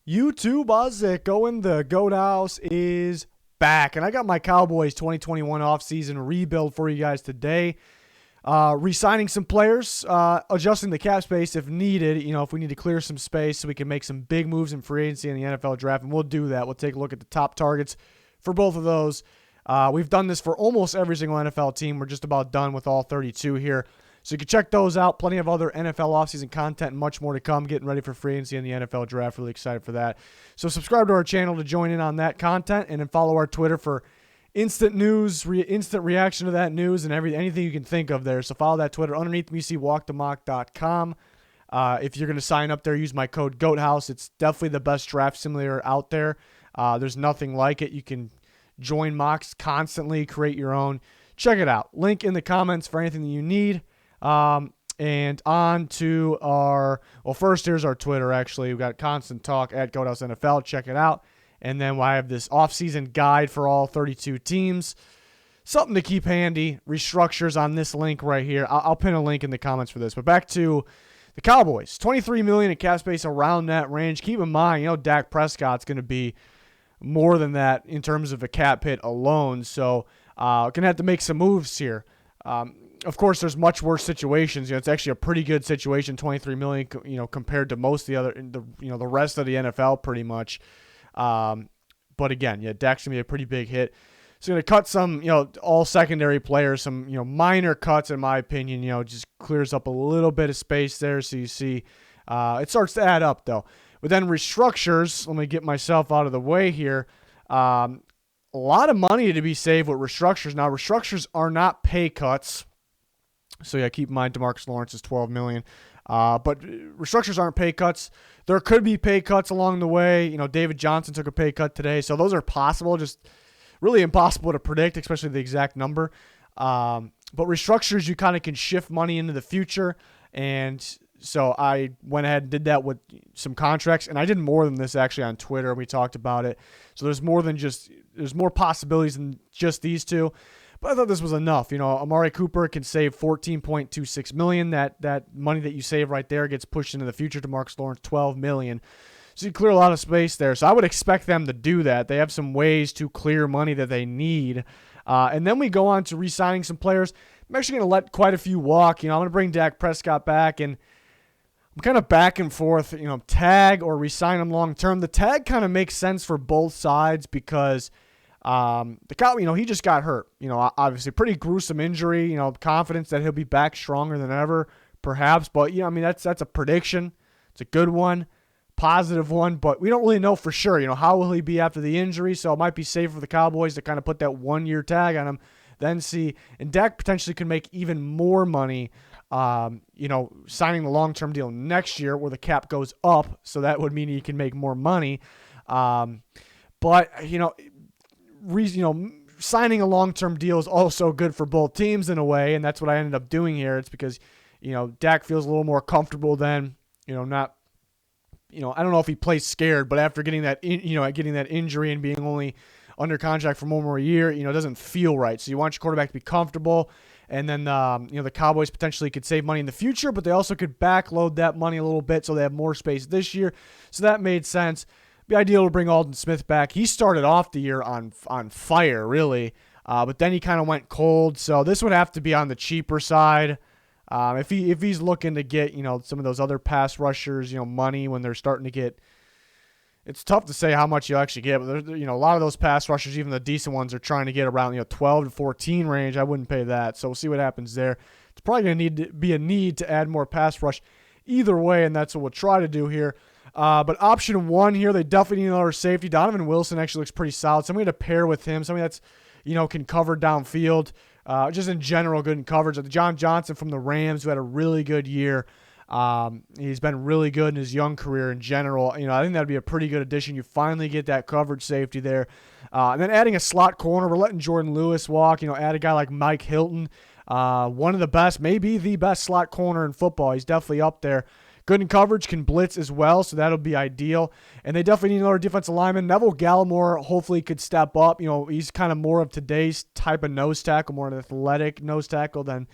YouTube, how's it going? The Goat House is back, and I got my Cowboys 2021 offseason rebuild for you guys today. Re-signing some players, adjusting the cap space if needed. If we need to clear some space so we can make some big moves in free agency in the NFL draft, and we'll do that. We'll take a look at the top targets for both of those. We've done this for almost every single NFL team. We're just about done with all 32 here. So you can check those out. Plenty of other NFL offseason content and much more to come. Getting ready for free agency in the NFL draft. Really excited for that. So subscribe to our channel to join in on that content, and then follow our Twitter for instant news, instant reaction to that news, and anything you can think of there. So follow that Twitter. Underneath me, see walkthemock.com. If you're going to sign up there, use my code GOATHOUSE. It's definitely the best draft simulator out there. There's nothing like it. You can join mocks constantly, create your own. Check it out. Link in the comments for anything that you need. And on to first here's our Twitter. Actually, we've got constant talk at GoatHouse NFL. Check it out. And then I have this offseason guide for all 32 teams. Something to keep handy. Restructures on this link right here. I'll pin a link in the comments for this. But back to the Cowboys. $23 million in cap space, around that range. Keep in mind, Dak Prescott's going to be more than that in terms of a cap hit alone. So going to have to make some moves here. Of course, there's much worse situations. It's actually a pretty good situation, $23 million, compared to most of the rest of the NFL, pretty much. But again, Dak's gonna be a pretty big hit. So gonna cut some, all secondary players, some, minor cuts in my opinion. Just clears up a little bit of space there. So you see, it starts to add up though. But then restructures. Let me get myself out of the way here. A lot of money to be saved with restructures. Now, restructures are not pay cuts. So keep in mind DeMarcus Lawrence is $12 million. But restructures aren't pay cuts. There could be pay cuts along the way. David Johnson took a pay cut today. So those are possible, just really impossible to predict, especially the exact number. But restructures, you kind of can shift money into the future. And so I went ahead and did that with some contracts. And I did more than this actually on Twitter. We talked about it. So there's more possibilities than just these two. But I thought this was enough. Amari Cooper can save $14.26 million. That money that you save right there gets pushed into the future. DeMarcus Lawrence, $12 million. So you clear a lot of space there. So I would expect them to do that. They have some ways to clear money that they need. And then we go on to re-signing some players. I'm actually going to let quite a few walk. I'm going to bring Dak Prescott back, and I'm kind of back and forth, tag or re-sign him long term. The tag kind of makes sense for both sides because the cow, he just got hurt. Obviously pretty gruesome injury. Confidence that he'll be back stronger than ever, perhaps. But that's a prediction. It's a good one, positive one. But we don't really know for sure. How will he be after the injury? So it might be safe for the Cowboys to kind of put that 1-year tag on him, then see. And Dak potentially could make even more money. Signing the long-term deal next year where the cap goes up. So that would mean he can make more money. But signing a long-term deal is also good for both teams in a way, and that's what I ended up doing here. It's because, Dak feels a little more comfortable than, not, I don't know if he plays scared, but after getting that, getting that injury and being only under contract for one more year, it doesn't feel right. So you want your quarterback to be comfortable, and then, the Cowboys potentially could save money in the future, but they also could backload that money a little bit so they have more space this year. So that made sense. Be ideal to bring Aldon Smith back. He started off the year on fire, really, but then he kind of went cold. So this would have to be on the cheaper side. If he's looking to get some of those other pass rushers money when they're starting to get, it's tough to say how much you actually get. But a lot of those pass rushers, even the decent ones, are trying to get around 12 to 14 range. I wouldn't pay that. So we'll see what happens there. It's probably going to be a need to add more pass rush either way, and that's what we'll try to do here. But option one here, they definitely need another safety. Donovan Wilson actually looks pretty solid. Somebody to pair with him, somebody that's, can cover downfield. Just in general, good in coverage. John Johnson from the Rams, who had a really good year. He's been really good in his young career in general. I think that'd be a pretty good addition. You finally get that coverage safety there. And then adding a slot corner, we're letting Jordan Lewis walk. Add a guy like Mike Hilton, one of the best, maybe the best slot corner in football. He's definitely up there. Good in coverage, can blitz as well, so that'll be ideal. And they definitely need another defensive lineman. Neville Gallimore hopefully could step up. He's kind of more of today's type of nose tackle, more an athletic nose tackle than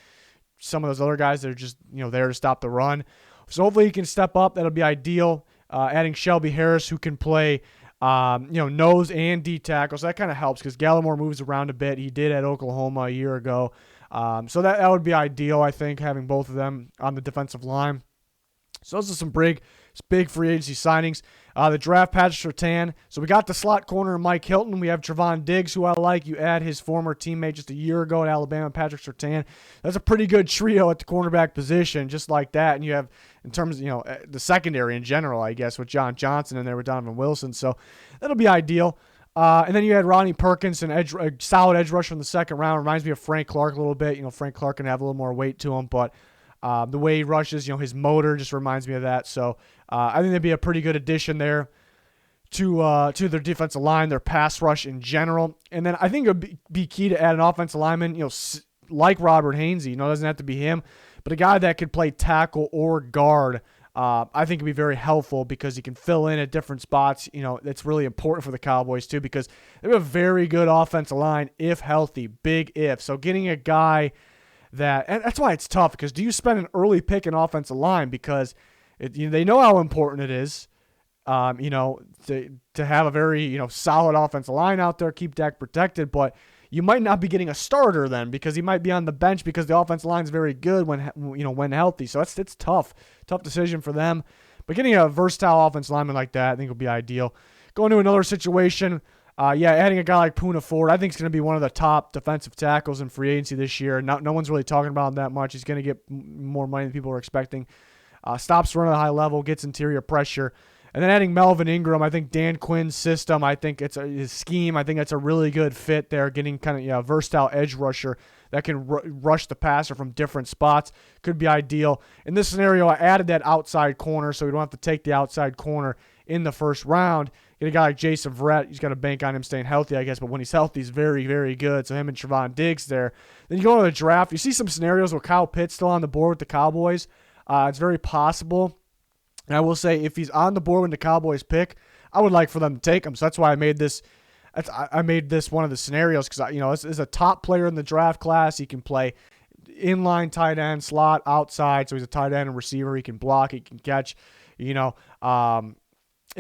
some of those other guys that are just there to stop the run. So hopefully he can step up. That'll be ideal. adding Shelby Harris, who can play nose and D tackle. So that kind of helps because Gallimore moves around a bit. He did at Oklahoma a year ago. So that would be ideal, I think, having both of them on the defensive line. So those are some big free agency signings. The draft, Patrick Surtain. So we got the slot corner, Mike Hilton. We have Trevon Diggs, who I like. You add his former teammate just a year ago at Alabama, Patrick Surtain. That's a pretty good trio at the cornerback position, just like that. And you have, in terms of, the secondary in general, I guess, with John Johnson and there with Donovan Wilson. So that'll be ideal. And then you had Ronnie Perkins, a solid edge rusher in the second round. Reminds me of Frank Clark a little bit. Frank Clark can have a little more weight to him, but the way he rushes, his motor just reminds me of that. So I think that'd be a pretty good addition there to their defensive line, their pass rush in general. And then I think it would be key to add an offensive lineman, like Robert Hainsey. It doesn't have to be him, but a guy that could play tackle or guard. I think it'd be very helpful because he can fill in at different spots. That's really important for the Cowboys too because they have a very good offensive line if healthy, big if. So getting a guy and that's why it's tough because do you spend an early pick in offensive line because they know how important it is, to have a very, solid offensive line out there, keep Dak protected, but you might not be getting a starter then because he might be on the bench because the offensive line is very good when healthy. So it's tough decision for them. But getting a versatile offensive lineman like that, I think would be ideal. Going to another situation, adding a guy like Poona Ford, I think is going to be one of the top defensive tackles in free agency this year. No one's really talking about him that much. He's going to get more money than people are expecting. Stops running at a high level, gets interior pressure. And then adding Melvin Ingram, I think Dan Quinn's system, I think his scheme, I think that's a really good fit there, getting kind of versatile edge rusher that can rush the passer from different spots. Could be ideal. In this scenario, I added that outside corner so we don't have to take the outside corner in the first round. Get a guy like Jason Verrett. He's got to bank on him staying healthy, I guess, but when he's healthy, he's very, very good. So him and Trevon Diggs there. Then you go to the draft. You see some scenarios with Kyle Pitts still on the board with the Cowboys. It's very possible. And I will say, if he's on the board when the Cowboys pick, I would like for them to take him. So that's why I made this. I made this one of the scenarios because this is a top player in the draft class. He can play inline tight end, slot, outside. So he's a tight end and receiver. He can block. He can catch. It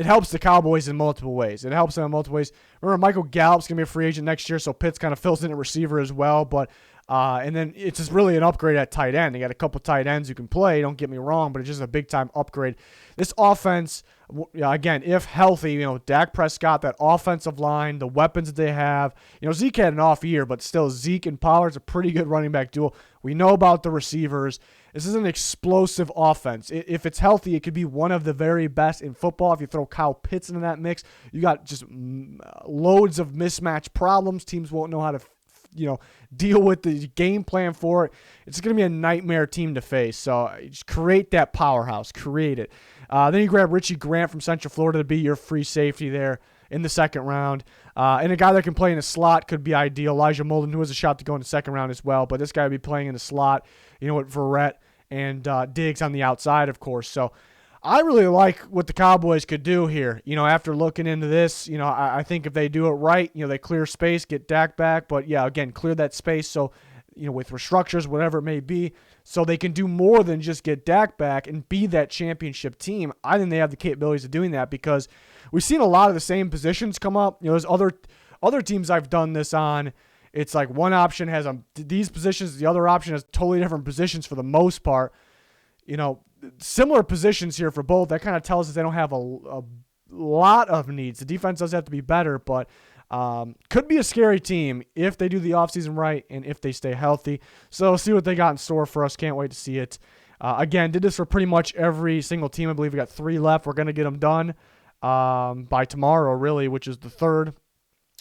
helps the Cowboys in multiple ways. Remember, Michael Gallup's going to be a free agent next year, so Pitts kind of fills in at receiver as well. But and then it's just really an upgrade at tight end. They got a couple tight ends who can play, don't get me wrong, but it's just a big-time upgrade. This offense, again, if healthy, Dak Prescott, that offensive line, the weapons that they have. Zeke had an off year, but still Zeke and Pollard's a pretty good running back duo. We know about the receivers. This is an explosive offense. If it's healthy, it could be one of the very best in football. If you throw Kyle Pitts into that mix, you got just loads of mismatch problems. Teams won't know how to deal with the game plan for it. It's going to be a nightmare team to face. So just create that powerhouse. Create it. Then you grab Richie Grant from Central Florida to be your free safety there in the second round. And a guy that can play in a slot could be ideal. Elijah Molden, who has a shot to go in the second round as well. But this guy would be playing in the slot, with Verrett and Diggs on the outside, of course. So I really like what the Cowboys could do here. After looking into this, I think if they do it right, they clear space, get Dak back. But, again, clear that space so, with restructures, whatever it may be, so they can do more than just get Dak back and be that championship team. I think they have the capabilities of doing that because we've seen a lot of the same positions come up. There's other teams I've done this on. It's like one option has these positions, the other option has totally different positions for the most part. Similar positions here for both. That kind of tells us they don't have a lot of needs. The defense does have to be better, but could be a scary team if they do the offseason right and if they stay healthy. So see what they got in store for us. Can't wait to see it. Again, did this for pretty much every single team. I believe we got 3 left. We're going to get them done by tomorrow, really, which is the 3rd.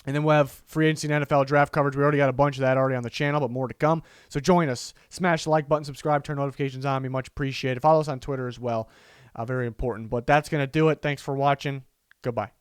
And then we'll have free agency and NFL draft coverage. We already got a bunch of that already on the channel, but more to come. So join us. Smash the like button, subscribe, turn notifications on. Be much appreciated. Follow us on Twitter as well. Very important. But that's going to do it. Thanks for watching. Goodbye.